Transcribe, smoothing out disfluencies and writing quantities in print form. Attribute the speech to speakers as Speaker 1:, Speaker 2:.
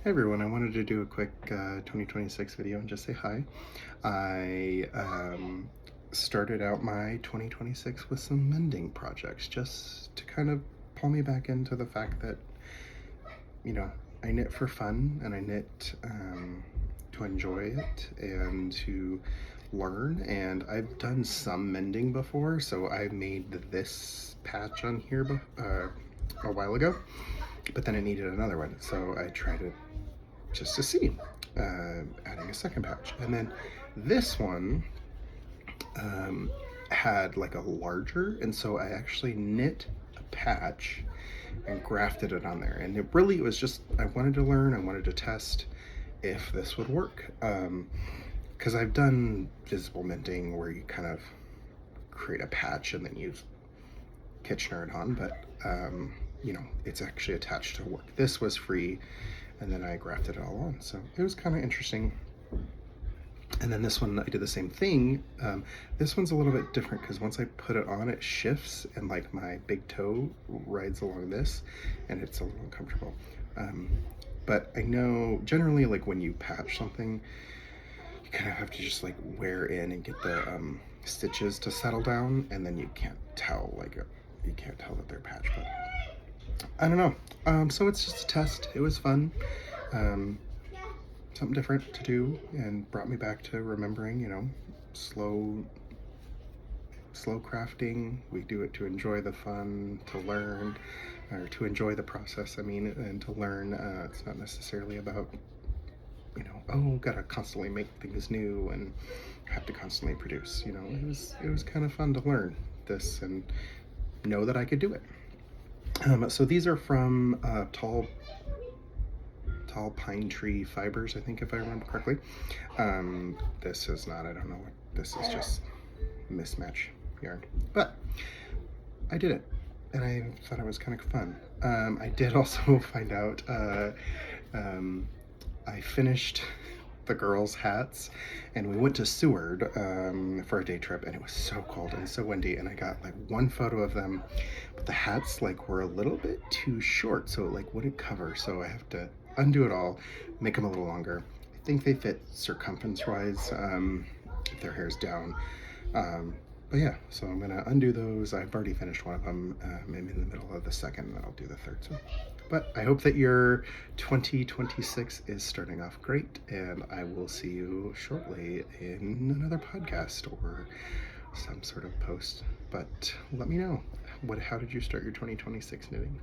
Speaker 1: Hey everyone, I wanted to do a quick 2026 video and just say hi. I started out my 2026 with some mending projects just to kind of pull me back into the fact that, you know, I knit for fun and I knit to enjoy it and to learn. And I've done some mending before, so I made this patch on here a while ago, but then it needed another one, so I tried it just to see, adding a second patch. And then this one had like a larger, and so I actually knit a patch and grafted it on there. And it really was just, I wanted to learn, I wanted to test if this would work. Because I've done visible mending where you kind of create a patch and then use Kitchener it on, but it's actually attached to work. This was free, and then I grafted it all on, so it was kind of interesting. And then this one, I did the same thing. This one's a little bit different because once I put it on, it shifts, and like my big toe rides along this, and it's a little uncomfortable. But I know generally, like when you patch something, you kind of have to just like wear in and get the stitches to settle down, and then you can't tell that they're patched. But I don't know. So it's just a test. It was fun. Something different to do, and brought me back to remembering, slow crafting. We do it to enjoy the fun, to learn, or to enjoy the process, and to learn. It's not necessarily about, gotta constantly make things new and have to constantly produce. It was kind of fun to learn this and know that I could do it. So these are from tall pine tree fibers, I think, if I remember correctly. This is not, I don't know what, this is just mismatch yarn. But I did it, and I thought it was kind of fun. I did also find out, I finished the girls' hats, and we went to Seward for a day trip, and it was so cold and so windy, and I got like one photo of them, but the hats like were a little bit too short, so it like wouldn't cover, so I have to undo it all, make them a little longer. I think they fit circumference wise, if their hair's down. But yeah, so I'm gonna undo those. I've already finished one of them. I'm in the middle of the second, and I'll do the third. So, but I hope that your 2026 is starting off great, and I will see you shortly in another podcast or some sort of post. But let me know, how did you start your 2026 knitting?